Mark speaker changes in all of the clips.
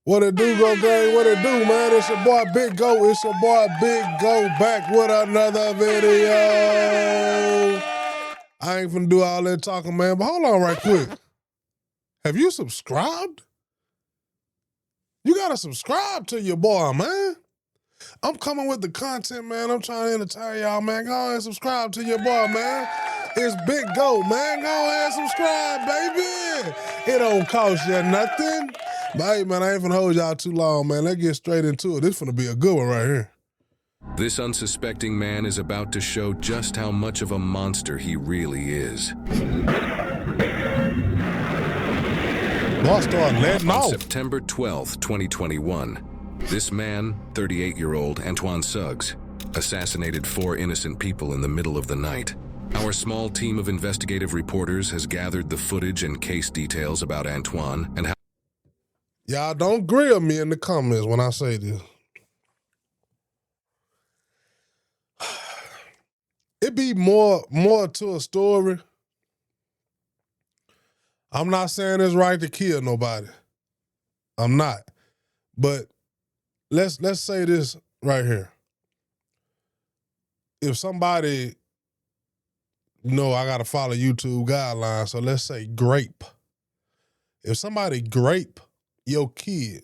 Speaker 1: What it do, Go Gang? What it do, man? It's your boy Big Go. It's your boy Big Go back with another video. I ain't finna do all that talking, man, but hold on right quick. Have you subscribed? You gotta subscribe to your boy, man. I'm coming with the content, man. I'm trying to entertain y'all, man. Go ahead and subscribe to your boy, man. It's Big Go, man. Go ahead and subscribe, baby. It don't cost you nothing. But hey, man, I ain't finna hold y'all too long, man. Let's get straight into it. This finna be a good one right here.
Speaker 2: This unsuspecting man is about to show just how much of a monster he really is.
Speaker 1: Boss start letting
Speaker 2: On
Speaker 1: off.
Speaker 2: September 12th, 2021, this man, 38-year-old Antoine Suggs, assassinated 4 innocent people in the middle of the night. Our small team of investigative reporters has gathered the footage and case details about Antoine and how
Speaker 1: Y'all don't grill me in the comments when I say this. It be more to a story. I'm not saying it's right to kill nobody. I'm not. But let's say this right here. If somebody, I gotta follow YouTube guidelines, so let's say grape. If somebody grape your kid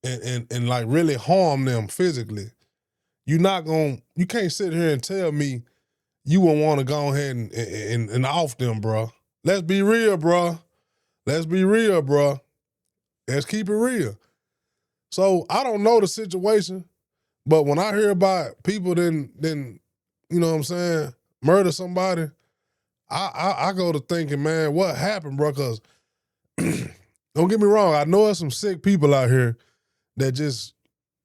Speaker 1: and like really harm them physically, you can't sit here and tell me you won't want to go ahead and off them, bro. Let's be real, bro. Let's be real, bro. Let's keep it real. So I don't know the situation, but when I hear about people then you know what I'm saying, murder somebody, I go to thinking, man, what happened, bro? Because don't get me wrong, I know there's some sick people out here that just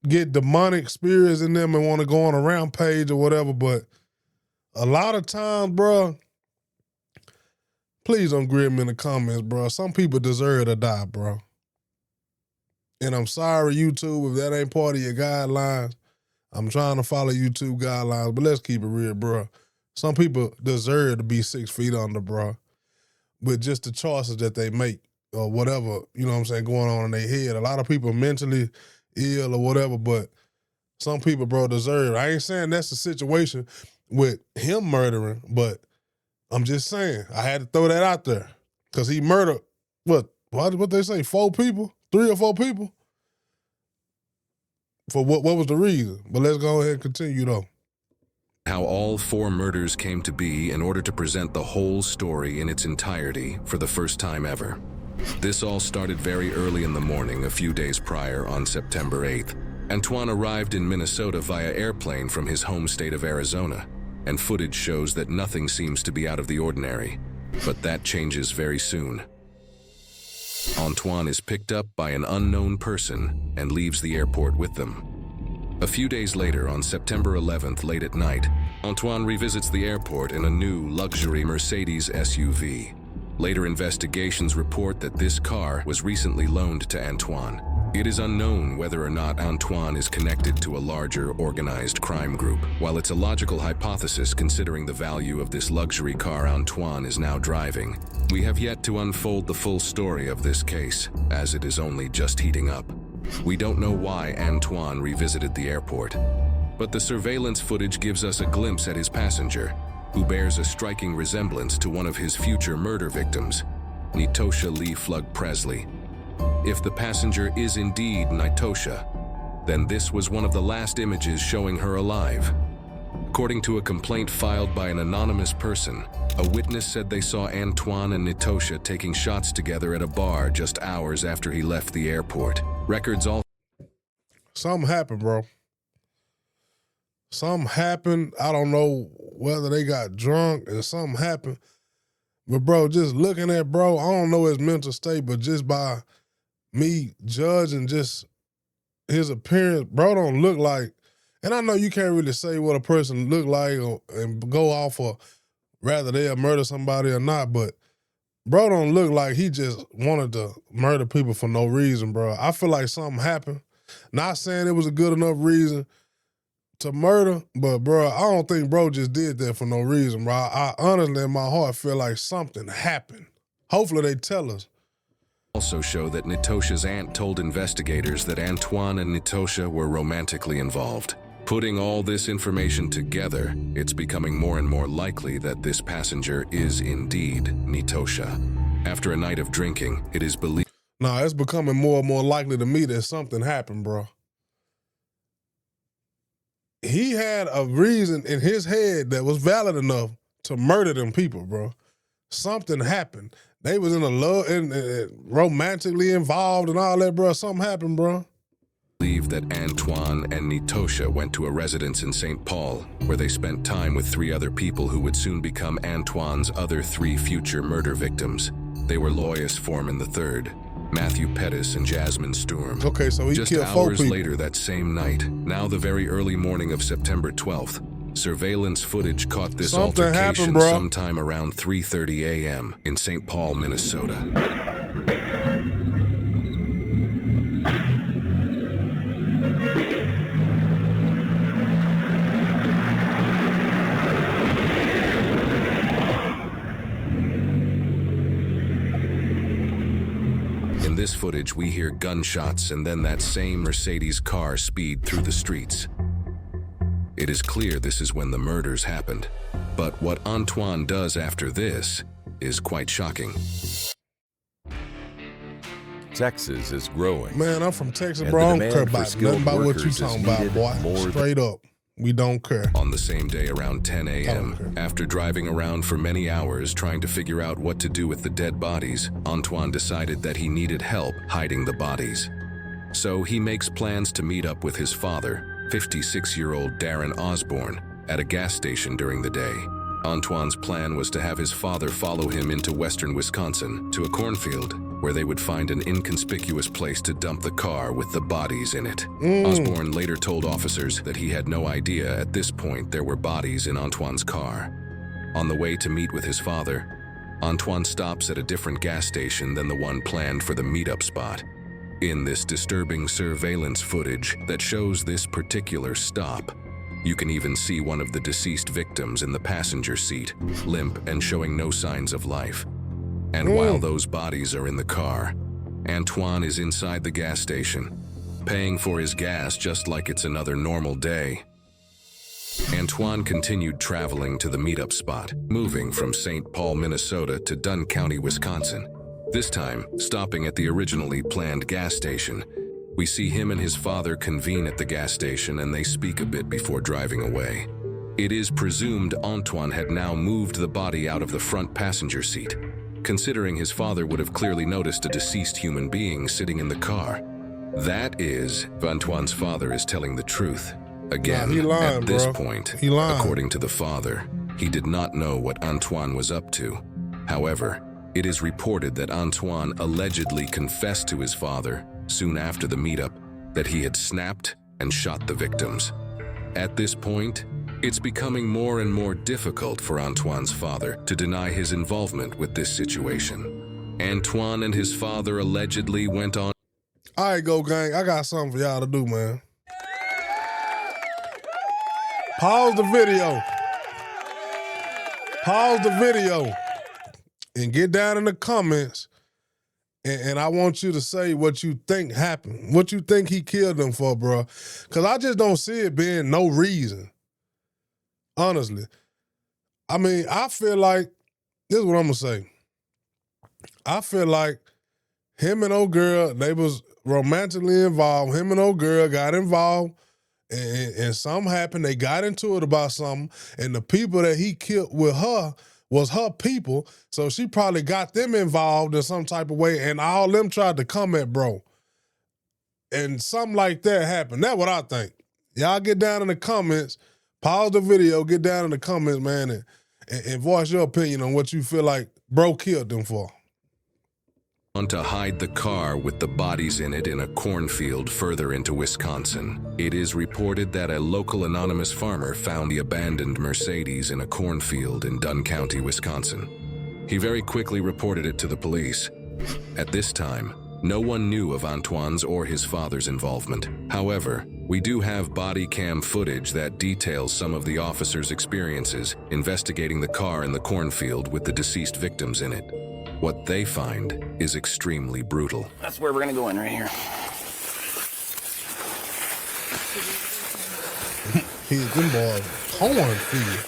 Speaker 1: get demonic spirits in them and want to go on a rampage or whatever, but a lot of times, bro, please don't grill me in the comments, bro. Some people deserve to die, bro. And I'm sorry, YouTube, if that ain't part of your guidelines. I'm trying to follow YouTube guidelines, but let's keep it real, bro. Some people deserve to be 6 feet under, bro, with just the choices that they make or whatever, you know what I'm saying, going on in their head. A lot of people mentally ill or whatever, but some people, bro, deserve it. I ain't saying that's the situation with him murdering, but I'm just saying, I had to throw that out there. Because he murdered, what they say, 4 people? 3 or 4 people? For what was the reason? But let's go ahead and continue, though.
Speaker 2: how all 4 murders came to be in order to present the whole story in its entirety for the first time ever. This all started very early in the morning, a few days prior on September 8th. Antoine arrived in Minnesota via airplane from his home state of Arizona, and footage shows that nothing seems to be out of the ordinary. But that changes very soon. Antoine is picked up by an unknown person and leaves the airport with them. A few days later, on September 11th, late at night, Antoine revisits the airport in a new luxury Mercedes SUV. Later investigations report that this car was recently loaned to Antoine. It is unknown whether or not Antoine is connected to a larger organized crime group. While it's a logical hypothesis considering the value of this luxury car Antoine is now driving, we have yet to unfold the full story of this case, as it is only just heating up. We don't know why Antoine revisited the airport, but the surveillance footage gives us a glimpse at his passenger, who bears a striking resemblance to one of his future murder victims, Nitosha Lee Flug Presley. If the passenger is indeed Nitosha, then this was one of the last images showing her alive. According to a complaint filed by an anonymous person, a witness said they saw Antoine and Nitosha taking shots together at a bar just hours after he left the airport. Records all.
Speaker 1: Something happened, bro. Something happened. I don't know whether they got drunk and something happened. But, bro, just looking at bro, I don't know his mental state, but just by me judging just his appearance, bro don't look like, and I know you can't really say what a person look like and go off of whether they'll murder somebody or not, but bro don't look like he just wanted to murder people for no reason, bro. I feel like something happened. Not saying it was a good enough reason to murder, but bro, I don't think bro just did that for no reason, bro. I honestly in my heart feel like something happened. Hopefully they tell us.
Speaker 2: also show that Nitosha's aunt told investigators that Antoine and Nitosha were romantically involved. Putting all this information together, it's becoming more and more likely that this passenger is indeed Nitosha. After a night of drinking, it is believed...
Speaker 1: Nah, it's becoming more and more likely to me that something happened, bro. He had a reason in his head that was valid enough to murder them people, bro. Something happened. They was in a love and romantically involved and all that, bro. Something happened, bro.
Speaker 2: Believe that Antoine and Nitosha went to a residence in St. Paul, where they spent time with 3 other people who would soon become Antoine's other 3 future murder victims. They were Lois Foreman III, Matthew Pettis, and Jasmine Sturm.
Speaker 1: Okay, so he
Speaker 2: just
Speaker 1: killed 4
Speaker 2: hours
Speaker 1: people.
Speaker 2: later that same night, now the very early morning of September 12th, surveillance footage caught this
Speaker 1: Something
Speaker 2: altercation
Speaker 1: happened, bro.
Speaker 2: sometime around 3:30 a.m. in St. Paul, Minnesota. In this footage, we hear gunshots and then that same Mercedes car speed through the streets. It is clear this is when the murders happened, but what Antoine does after this is quite shocking.
Speaker 3: Texas is growing.
Speaker 1: Man, I'm from Texas,
Speaker 3: And
Speaker 1: bro.
Speaker 3: the
Speaker 1: I don't
Speaker 3: demand
Speaker 1: care
Speaker 3: for
Speaker 1: about
Speaker 3: skilled
Speaker 1: nothing about what you
Speaker 3: workers is
Speaker 1: talking about,
Speaker 3: needed
Speaker 1: boy.
Speaker 3: more
Speaker 1: Straight up. We don't care.
Speaker 2: On the same day around 10 a.m.,
Speaker 1: Okay.
Speaker 2: after driving around for many hours trying to figure out what to do with the dead bodies, Antoine decided that he needed help hiding the bodies. So he makes plans to meet up with his father, 56-year-old Darren Osborne, at a gas station during the day. Antoine's plan was to have his father follow him into western Wisconsin to a cornfield where they would find an inconspicuous place to dump the car with the bodies in it. Osborne later told officers that he had no idea at this point there were bodies in Antoine's car. On the way to meet with his father, Antoine stops at a different gas station than the one planned for the meetup spot. In this disturbing surveillance footage that shows this particular stop, you can even see one of the deceased victims in the passenger seat, limp and showing no signs of life. And while those bodies are in the car, Antoine is inside the gas station, paying for his gas just like it's another normal day. Antoine continued traveling to the meetup spot, moving from St. Paul, Minnesota to Dunn County, Wisconsin. This time, stopping at the originally planned gas station. We see him and his father convene at the gas station and they speak a bit before driving away. It is presumed Antoine had now moved the body out of the front passenger seat, considering his father would have clearly noticed a deceased human being sitting in the car. That is, Antoine's father is telling the truth. Again,
Speaker 1: he lying,
Speaker 2: at this
Speaker 1: bro.
Speaker 2: point,
Speaker 1: He lying.
Speaker 2: according to the father, he did not know what Antoine was up to. However, it is reported that Antoine allegedly confessed to his father, soon after the meetup, that he had snapped and shot the victims. At this point, it's becoming more and more difficult for Antoine's father to deny his involvement with this situation. Antoine and his father allegedly went on...
Speaker 1: All right, go gang. I got something for y'all to do, man. Pause the video. Pause the video and get down in the comments and I want you to say what you think happened, what you think he killed them for, bro. Because I just don't see it being no reason. Honestly. I mean, I feel like, this is what I'm going to say. I feel like him and old girl, they was romantically involved. Him and old girl got involved and something happened. They got into it about something and the people that he killed with her was her people, so she probably got them involved in some type of way, and all them tried to come at bro. And something like that happened. That's what I think. Y'all get down in the comments, pause the video, get down in the comments, man, and voice your opinion on what you feel like bro killed them for.
Speaker 2: To hide the car with the bodies in it in a cornfield further into Wisconsin. It is reported that a local anonymous farmer found the abandoned Mercedes in a cornfield in Dunn County, Wisconsin. He very quickly reported it to the police. At this time, no one knew of Antoine's or his father's involvement. However, we do have body cam footage that details some of the officers' experiences investigating the car in the cornfield with the deceased victims in it. What they find is extremely brutal.
Speaker 4: That's where we're gonna go in right here.
Speaker 1: Them boys cornfield.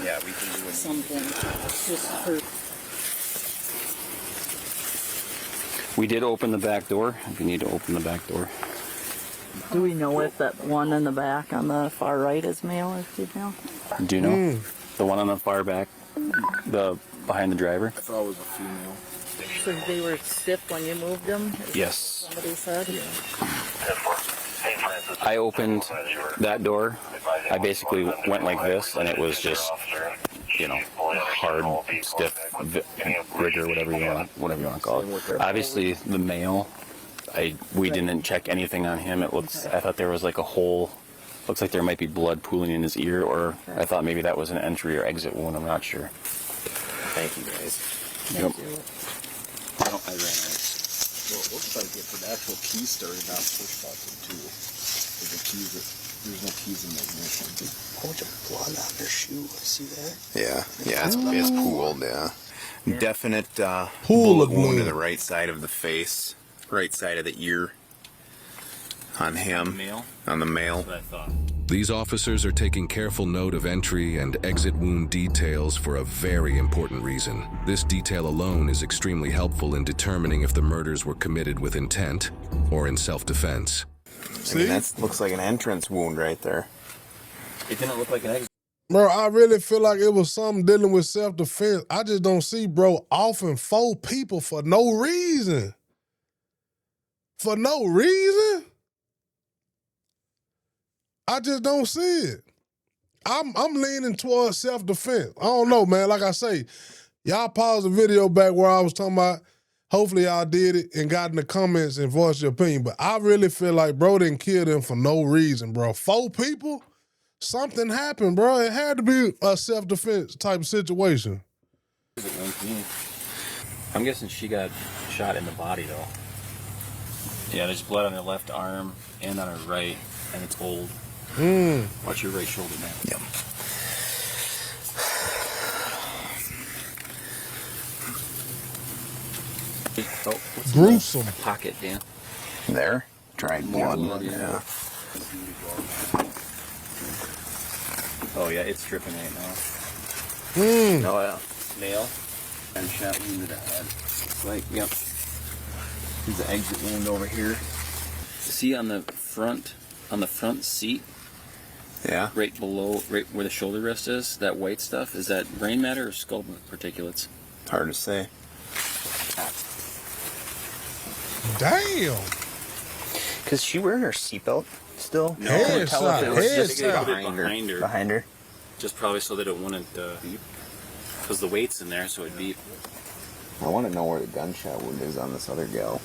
Speaker 4: Yeah, we can do
Speaker 5: something just for.
Speaker 4: We did open the back door. If you need to open the back door.
Speaker 5: Do we know if that one in the back on the far right is male or female?
Speaker 4: Do you know? The one on the far back, the behind the driver?
Speaker 6: I thought it was a female.
Speaker 5: So they were stiff when you moved them?
Speaker 4: Yes.
Speaker 5: Somebody said?
Speaker 4: I opened that door. I basically went like this, and it was just, you know, hard, stiff, rigor, whatever you want to call it. Obviously, the male, we didn't check anything on him. I thought there was like a hole. Looks like there might be blood pooling in his ear, or I thought maybe that was an entry or exit wound. I'm not sure. Thank you, guys. Yep. I ran out.
Speaker 6: Well, it looks like if the actual keys started not push button too. With the keys, there's no keys in the ignition.
Speaker 7: How much blood on their shoe? See that?
Speaker 8: Yeah, it's pooled, yeah. Definite
Speaker 1: Pool
Speaker 8: bullet
Speaker 1: of
Speaker 8: wound
Speaker 1: blood.
Speaker 8: to the right side of the face, right side of the ear on him,
Speaker 4: Male?
Speaker 8: on the male.
Speaker 4: That's what I thought.
Speaker 2: These officers are taking careful note of entry and exit wound details for a very important reason. This detail alone is extremely helpful in determining if the murders were committed with intent or in self-defense.
Speaker 8: I mean, that looks like an entrance wound right there.
Speaker 4: It didn't look like an exit.
Speaker 1: Bro, I really feel like it was something dealing with self-defense. I just don't see, bro, offing 4 people for no reason. For no reason? I just don't see it. I'm leaning towards self-defense. I don't know, man. Like I say, y'all pause the video back where I was talking about, hopefully y'all did it and got in the comments and voiced your opinion. But I really feel like bro didn't kill them for no reason, bro. 4 people? Something happened, bro. It had to be a self-defense type of situation.
Speaker 4: I'm guessing she got shot in the body, though. Yeah, there's blood on her left arm and on her right, and it's old. Watch your right shoulder, man.
Speaker 8: Yep.
Speaker 4: Oh, what's
Speaker 1: Gruesome.
Speaker 4: in the pocket, Dan?
Speaker 8: There, dried blood.
Speaker 4: blood, yeah.
Speaker 8: Yeah.
Speaker 4: Oh, yeah, it's dripping right now.
Speaker 8: Oh yeah.
Speaker 4: Male. And shot wound to the head. Like, yep. There's the exit wound over here. See on the front seat,
Speaker 8: Yeah.
Speaker 4: right below, right where the shoulder rest is, that white stuff, is that brain matter or skull particulates?
Speaker 8: Hard to say.
Speaker 1: Damn.
Speaker 7: Because she wearing her seatbelt still?
Speaker 4: No,
Speaker 1: Headshot,
Speaker 4: I couldn't tell if it was just
Speaker 1: headshot.
Speaker 4: behind her.
Speaker 7: Behind her.
Speaker 4: Just probably so that it wouldn't beep. Because the weight's in there, so it'd beep.
Speaker 8: I want to know where the gunshot wound is on this other gal.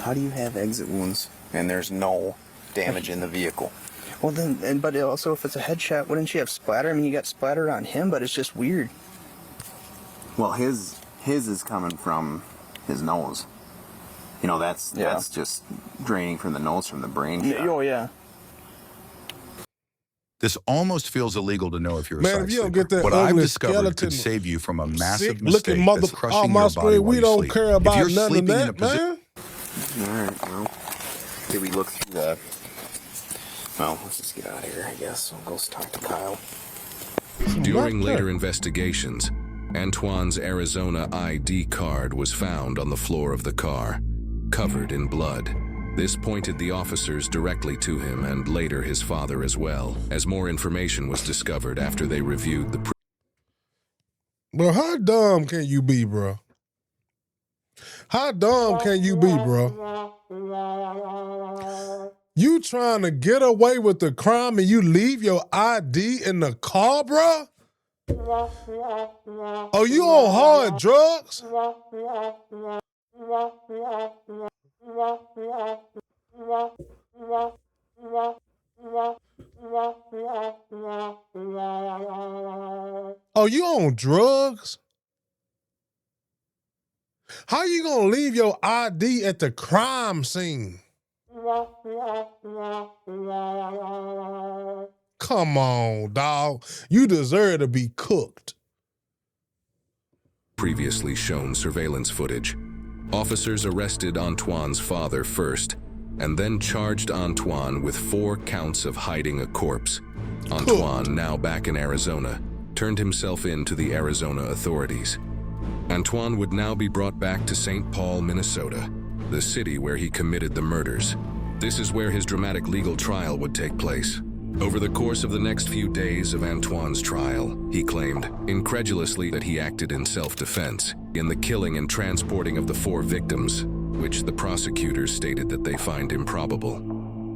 Speaker 8: How do you have exit wounds and there's no damage in the vehicle?
Speaker 7: Well then, but also if it's a headshot, wouldn't she have splatter? I mean, you got splatter on him, but it's just weird.
Speaker 8: Well, his is coming from his nose. You know, that's just draining from the nose from the brain shot.
Speaker 7: Oh yeah.
Speaker 9: This almost feels illegal to know if you're a
Speaker 1: Man,
Speaker 9: side
Speaker 1: if you don't
Speaker 9: sleeper.
Speaker 1: get that
Speaker 9: What I've
Speaker 1: ugly
Speaker 9: discovered
Speaker 1: skeleton,
Speaker 9: could save you from a massive
Speaker 1: sick-looking
Speaker 9: mistake that's crushing your body while
Speaker 1: we
Speaker 9: you
Speaker 1: don't
Speaker 9: sleep.
Speaker 1: care
Speaker 9: If
Speaker 1: about
Speaker 9: you're
Speaker 1: none of
Speaker 9: sleeping in a
Speaker 1: that,
Speaker 9: position,
Speaker 1: man.
Speaker 8: All right, well, did we look through the... Well, let's just get out of here, I guess. We'll go talk to Kyle.
Speaker 2: During later investigations, Antoine's Arizona ID card was found on the floor of the car, covered in blood. This pointed the officers directly to him and later his father as well, as more information was discovered after they reviewed the
Speaker 1: Bro, how dumb can you be, bro? How dumb can you be, bro? You trying to get away with the crime and you leave your ID in the car, bro? Oh, you on hard drugs? Oh, you on drugs? How you gonna leave your ID at the crime scene? Come on, dog. You deserve to be cooked.
Speaker 2: Previously shown surveillance footage. Officers arrested Antoine's father first, and then charged Antoine with 4 counts of hiding a corpse. Antoine, now back in Arizona, turned himself in to the Arizona authorities. Antoine would now be brought back to St. Paul, Minnesota, the city where he committed the murders. This is where his dramatic legal trial would take place. Over the course of the next few days of Antoine's trial, he claimed, incredulously, that he acted in self-defense in the killing and transporting of the 4 victims, which the prosecutors stated that they find improbable.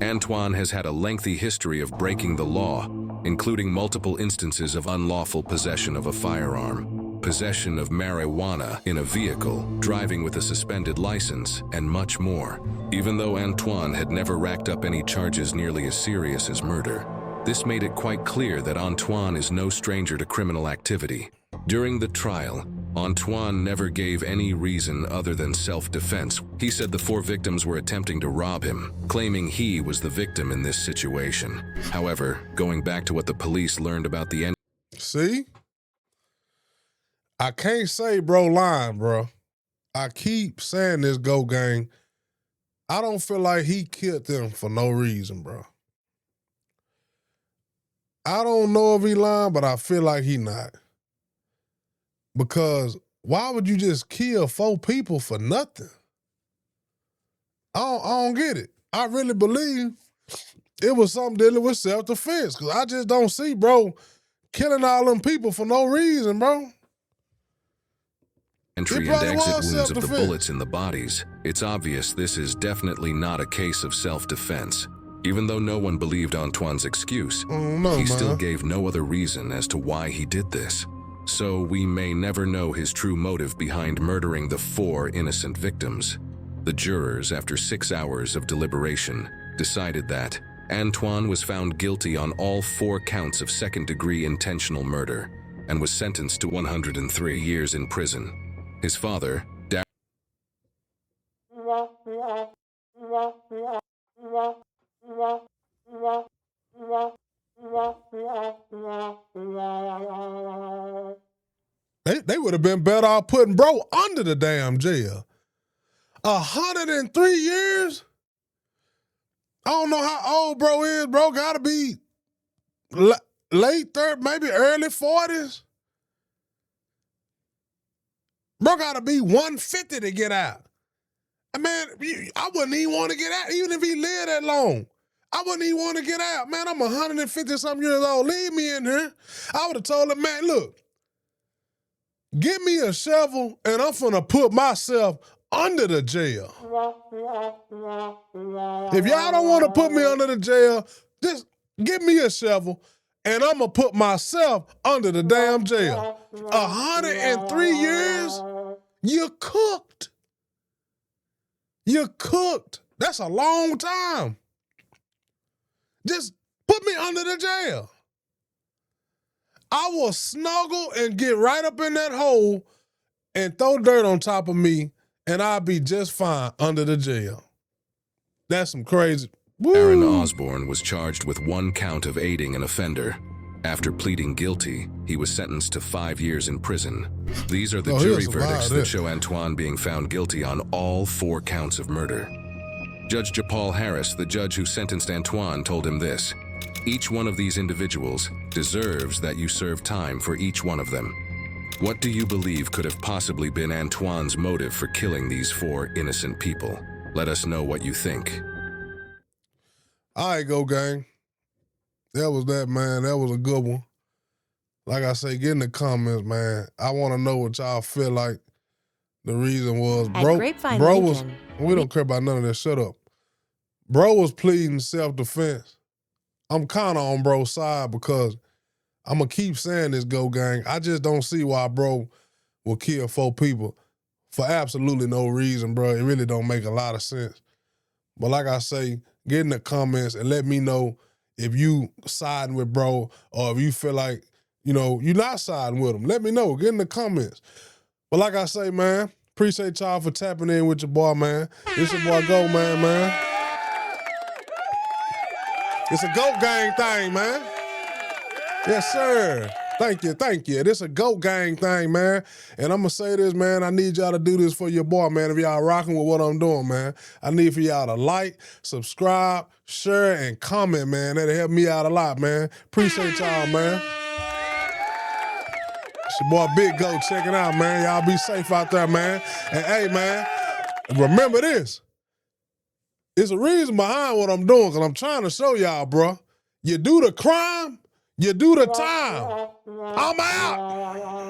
Speaker 2: Antoine has had a lengthy history of breaking the law, including multiple instances of unlawful possession of a firearm, possession of marijuana in a vehicle, driving with a suspended license, and much more. Even though Antoine had never racked up any charges nearly as serious as murder, this made it quite clear that Antoine is no stranger to criminal activity. During the trial, Antoine never gave any reason other than self-defense. He said the 4 victims were attempting to rob him, claiming he was the victim in this situation. However, going back to what the police learned about the end.
Speaker 1: See? I can't say bro lying, bro. I keep saying this, Go Gang. I don't feel like he killed them for no reason, bro. I don't know if he lying, but I feel like he not. Because why would you just kill 4 people for nothing? I don't get it. I really believe it was something dealing with self-defense. Because I just don't see, bro, killing all them people for no reason, bro.
Speaker 2: Entry and exit wounds of the bullets in the bodies, it's obvious this is definitely not a case of self-defense. Even though no one believed Antoine's excuse, he still gave no other reason as to why he did this. So we may never know his true motive behind murdering the 4 innocent victims. The jurors, after 6 hours of deliberation, decided that Antoine was found guilty on all 4 counts of second-degree intentional murder and was sentenced to 103 years in prison. His father,
Speaker 1: They would have been better off putting bro under the damn jail. 103 years? I don't know how old bro is. Bro gotta be late 30s, maybe early 40s. Bro gotta be 150 to get out. Man, I wouldn't even want to get out, even if he lived that long. I wouldn't even want to get out. Man, I'm 150-something years old. Leave me in here. I would have told him, man, look, give me a shovel and I'm finna put myself under the jail. If y'all don't want to put me under the jail, just give me a shovel and I'm gonna put myself under the damn jail. 103 years? You're cooked. You're cooked. That's a long time. Just put me under the jail. I will snuggle and get right up in that hole and throw dirt on top of me, and I'll be just fine under the jail. That's some crazy. Woo.
Speaker 2: Aaron Osborne was charged with 1 count of aiding an offender. After pleading guilty, he was sentenced to 5 years in prison. These are the jury verdicts that show Antoine being found guilty on all 4 counts of murder. Judge Japal Harris, the judge who sentenced Antoine, told him this: each one of these individuals deserves that you serve time for each one of them. What do you believe could have possibly been Antoine's motive for killing these 4 innocent people? Let us know what you think.
Speaker 1: All right, Go Gang. That was that, man. That was a good one. Like I say, get in the comments, man. I want to know what y'all feel like the reason was. Bro was, we don't care about none of that. Shut up. Bro was pleading self-defense. I'm kind of on bro's side because I'm going to keep saying this, Go Gang. I just don't see why bro will kill 4 people for absolutely no reason, bro. It really don't make a lot of sense. But like I say, get in the comments and let me know if you siding with bro or if you feel like, you know, you're not siding with him. Let me know. Get in the comments. But like I say, man, appreciate y'all for tapping in with your boy, man. It's your boy Go Man, man. It's a GOAT gang thing, man. Yes, sir. Thank you. This a GOAT gang thing, man. And I'm going to say this, man. I need y'all to do this for your boy, man. If y'all rocking with what I'm doing, man. I need for y'all to like, subscribe, share, and comment, man. That'll help me out a lot, man. Appreciate y'all, man. It's your boy Big GOAT checking out, man. Y'all be safe out there, man. And hey, man, remember this. It's a reason behind what I'm doing, because I'm trying to show y'all, bro. You do the crime, you do the time. I'm out.